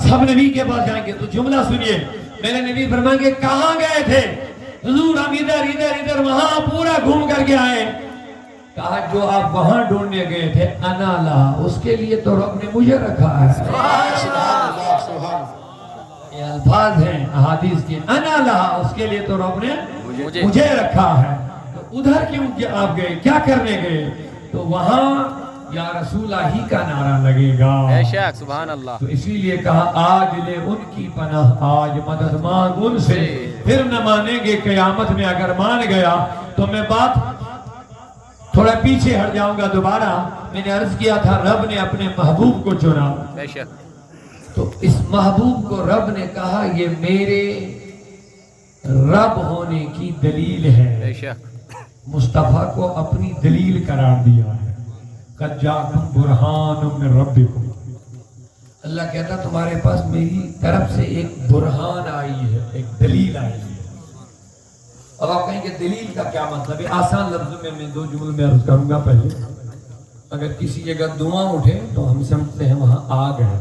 سب نبی کے پاس جائیں گے تو جملہ سنیے، میرے نبی فرمائیں گے کہاں گئے تھے حضور؟ ہم ادھر ادھر ادھر وہاں پورا گھوم کر کے آئے۔ کہا جو آپ وہاں ڈھونڈنے گئے تھے انا لا، اس کے لیے تو رب نے مجھے رکھا ہے۔ یہ الفاظ ہیں احادیث کے، انا لا، اس کے لیے تو رب نے مجھے رکھا ہے۔ تو ادھر کیوں آپ گئے، کیا کرنے گئے؟ تو وہاں یا رسول ہی کا نعرہ لگے گا۔ بے شک، سبحان اللہ۔ تو اسی لیے کہا آج لے ان کی پناہ، آج مدد مانگ ان سے، پھر نہ مانیں گے قیامت میں۔ اگر مان گیا تو میں بات تھوڑا پیچھے ہٹ جاؤں گا دوبارہ۔ میں نے عرض کیا تھا رب نے اپنے محبوب کو چنا، بے شک، تو اس محبوب کو رب نے کہا یہ میرے رب ہونے کی دلیل ہے۔ بے شک، مصطفیٰ کو اپنی دلیل قرار دیا ہے۔ قد جاءکم برہان من ربکم، اللہ کہتا تمہارے پاس میری طرف سے ایک برہان آئی ہے، ایک دلیل آئی ہے۔ اب آپ کہیں کہ دلیل کا کیا مطلب ہے؟ آسان لفظوں میں دو جمل میں عرض کروں گا۔ پہلے اگر کسی جگہ دھواں اٹھے تو ہم سمجھتے ہیں وہاں آگ ہے۔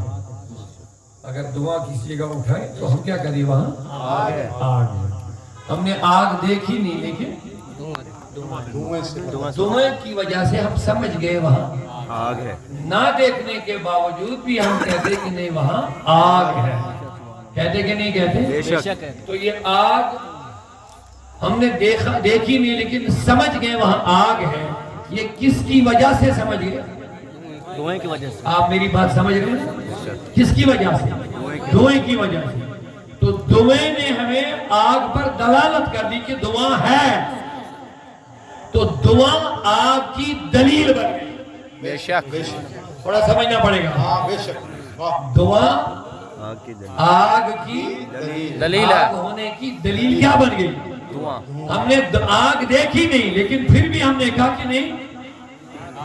اگر دھواں کسی جگہ اٹھائے تو ہم کیا کہیں وہاں آگ ہے۔ ہم نے آگ دیکھی نہیں، لیکن دھوئیں کی وجہ سے ہم سمجھ گئے وہاں آگ ہے۔ نہ دیکھنے کے باوجود بھی ہم کہتے کہ نہیں وہاں آگ ہے۔ کہتے کہ نہیں کہتے؟ بے شک، تو یہ آگ ہم نے دیکھی نہیں لیکن سمجھ گئے وہاں آگ ہے۔ یہ کس کی وجہ سے سمجھ گئے؟ دھوئیں کی وجہ سے۔ آپ میری بات سمجھ رہے ہیں؟ کس کی وجہ سے؟ دھوئیں کی وجہ سے۔ تو دھوئیں نے ہمیں آگ پر دلالت کر دی کہ دھواں ہے، تو دھواں آگ کی دلیل بن گئی۔ بے شک، تھوڑا سمجھنا پڑے گا۔ دھواں آگ کی دلیل ہے۔ آگ ہونے کی دلیل کیا بن گئی؟ دھواں۔ ہم نے آگ دیکھی نہیں لیکن پھر بھی ہم نے کہا کہ نہیں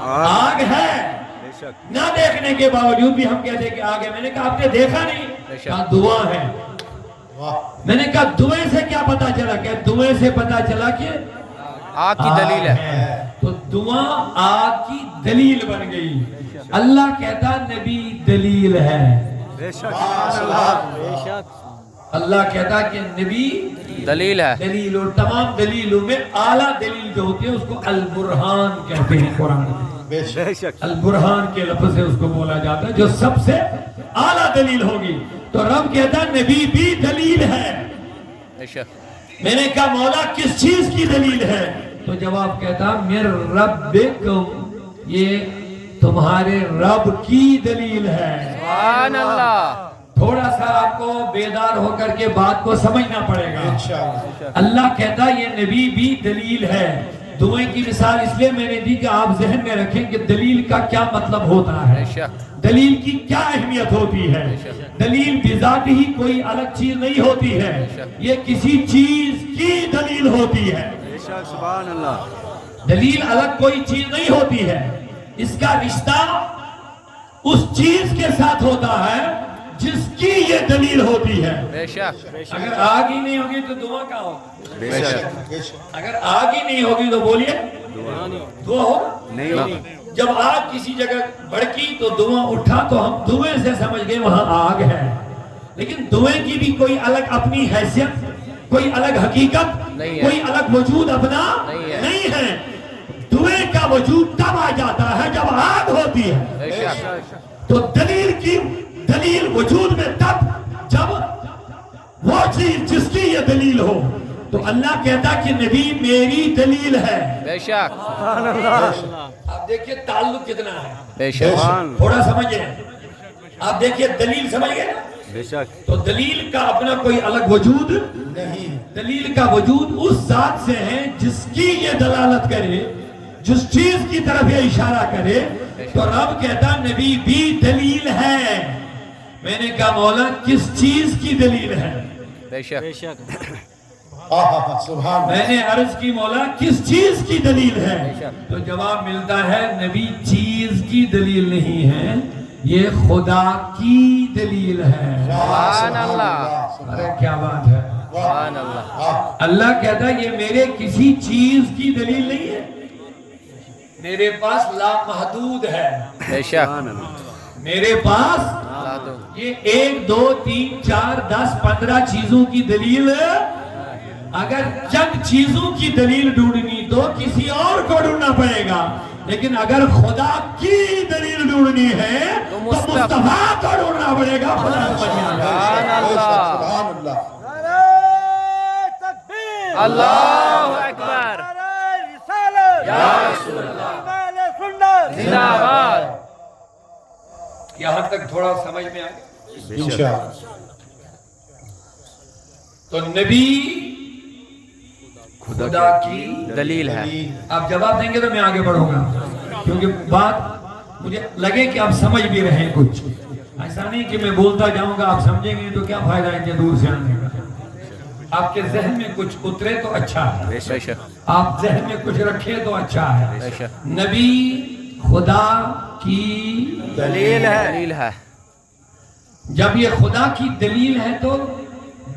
آگ ہے۔ بے شک، نہ دیکھنے کے باوجود بھی ہم کہتے ہیں کہ آگ ہے۔ میں نے کہا آپ نے دیکھا نہیں، کہا دھواں ہے۔ میں نے کہا دھوئیں سے کیا پتا چلا؟ کہ دھوئیں سے پتا چلا کہ آگ کی دلیل ہے۔ تو دھواں آگ کی دلیل بن گئی۔ اللہ کہتا نبی دلیل ہے۔ بے شک، بے شک، اللہ کہتا کہ نبی دلیل ہے۔ دلیل، اور تمام دلیلوں میں اعلیٰ دلیل جو ہوتی ہے اس کو البرہان کہتے ہیں قرآن میں۔ بے شک، البرہان کے لفظ سے اس کو بولا جاتا ہے جو سب سے اعلیٰ دلیل ہوگی۔ تو رب کہتا نبی بھی دلیل ہے۔ بے شک، میں نے کہا مولا کس چیز کی دلیل ہے؟ تو جواب کہتا مِن ربکم، یہ تمہارے رب کی دلیل ہے۔ سبحان اللہ۔ تھوڑا سا آپ کو بیدار ہو کر کے بات کو سمجھنا پڑے گا۔ اللہ کہتا یہ نبی بھی دلیل ہے۔ دھوئیں کی مثال اس لیے میں نے دی کہ آپ ذہن میں رکھیں کہ دلیل کا کیا مطلب ہوتا ہے، دلیل کی کیا اہمیت ہوتی ہے۔ دلیل بذات ہی کوئی الگ چیز نہیں ہوتی ہے، یہ کسی چیز کی دلیل ہوتی ہے۔ سبحان اللہ۔ دلیل الگ کوئی چیز نہیں ہوتی ہے، اس کا رشتہ اس چیز کے ساتھ ہوتا ہے جس کی یہ دلیل ہوتی ہے۔ بے شک، اگر آگ ہی نہیں ہوگی تو دھواں کہاں ہوگا؟ بے شک، اگر آگ ہی نہیں ہوگی تو بولیے دھواں ہوگا نہیں ہوگا۔ جب آگ کسی جگہ بڑکی تو دھواں اٹھا تو ہم دھویں سے سمجھ گئے وہاں آگ ہے، لیکن دھویں کی بھی کوئی الگ اپنی حیثیت، کوئی الگ حقیقت، کوئی الگ وجود اپنا نہیں ہے۔ دھویں کا وجود تب آ جاتا ہے جب آگ ہوتی ہے۔ بے شک، تو دلیل کی دلیل وجود میں تب جب وہ چیز جس کی یہ دلیل ہو۔ تو اللہ کہتا کہ نبی میری دلیل ہے۔ بے شک، آپ دیکھیے تعلق کتنا ہے۔ بے شک، تھوڑا سمجھیں، آپ دیکھیے دلیل سمجھ گئے نا؟ بے شک، تو دلیل کا اپنا کوئی الگ وجود نہیں، دلیل کا وجود اس ذات سے ہے جس کی یہ دلالت کرے، جس چیز کی طرف یہ اشارہ کرے۔ تو رب کہتا نبی بھی دلیل ہے۔ میں نے کہا مولا کس چیز کی دلیل ہے؟ بے شک، میں نے عرض کی مولا کس چیز کی دلیل ہے؟ تو جواب ملتا ہے نبی چیز کی دلیل نہیں ہے، یہ خدا کی دلیل ہے۔ سبحان اللہ۔ ارے کیا بات ہے۔ سبحان اللہ۔ اللہ کہتا ہے یہ میرے کسی چیز کی دلیل نہیں ہے، میرے پاس لامحدود ہے، بے شک، میرے پاس یہ 1 2 3 4 10 15 چیزوں کی دلیل، اگر چند چیزوں کی دلیل ڈھونڈنی تو کسی اور کو ڈھونڈنا پڑے گا، لیکن اگر خدا کی دلیل ڈھونڈنی ہے تو مصطفیٰ کو ڈھونڈنا پڑے گا، خدا کو بن جائے گا۔ سبحان اللہ، اللہ اکبر، زندہ باد۔ یہاں تک تھوڑا سمجھ میں آئے؟ انشاءاللہ۔ تو نبی خدا کی دلیل ہے۔ آپ جواب دیں گے تو میں آگے بڑھوں گا، کیونکہ بات مجھے لگے کہ آپ سمجھ بھی رہے ہیں کچھ، ایسا نہیں کہ میں بولتا جاؤں گا آپ سمجھیں گے تو کیا فائدہ اتنے دور سے آنے کا۔ آپ کے ذہن میں کچھ اترے تو اچھا ہے، بے شک، آپ ذہن میں کچھ رکھے تو اچھا ہے۔ بے شک، نبی خدا کی دلیل ہے۔ جب یہ خدا کی دلیل ہے تو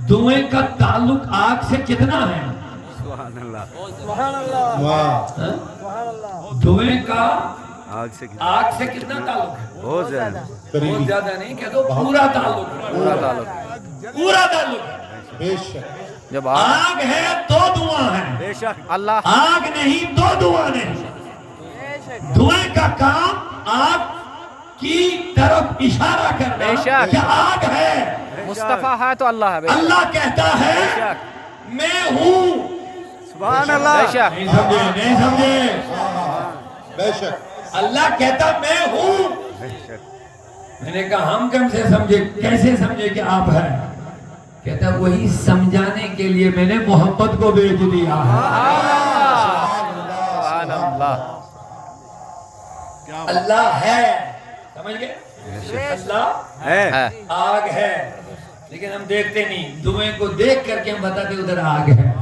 دھوئیں کا تعلق آگ سے کتنا ہے؟ واہ، دھوئیں کا آگ سے کتنا تعلق ہے؟ بہت زیادہ، بہت زیادہ نہیں کہہ دو، پورا تعلق ہے، پورا تعلق۔ پورا تعلق ہے۔ بے شک، جب آگ ہے تو دھواں ہے، اللہ آگ نہیں تو دھواں نہیں۔ دھوئیں کا کام آگ کی طرف اشارہ کرنا بے شک۔ کہ آگ ہے۔ مصطفیٰ ہے تو اللہ ہے، بے شک، اللہ کہتا ہے بے شک، میں ہوں۔ بے شک، نہیں سمجھے، نہیں سمجھے؟ بے شک، اللہ کہتا میں ہوں۔ میں نے کہا ہم کیسے سمجھے، کیسے سمجھے کہ آپ ہیں؟ کہتا وہی سمجھانے کے لیے میں نے محمد کو بھیج دیا ہے۔ سبحان اللہ، اللہ ہے، سمجھ گئے؟ اللہ ہے، آگ ہے، لیکن ہم دیکھتے نہیں، دھوئیں کو دیکھ کر کے ہم بتاتے ادھر آگ ہے۔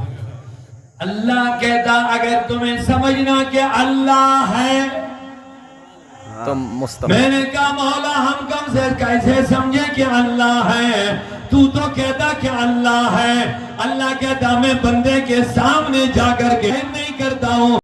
اللہ کہتا اگر تمہیں سمجھنا کہ اللہ ہے، تم مصطفیٰ، میں نے کہا مولا ہم کم سے کیسے سمجھے کہ اللہ ہے؟ تو کہتا کہ اللہ ہے۔ اللہ کہتا میں بندے کے سامنے جا کر کے نہیں کرتا ہوں۔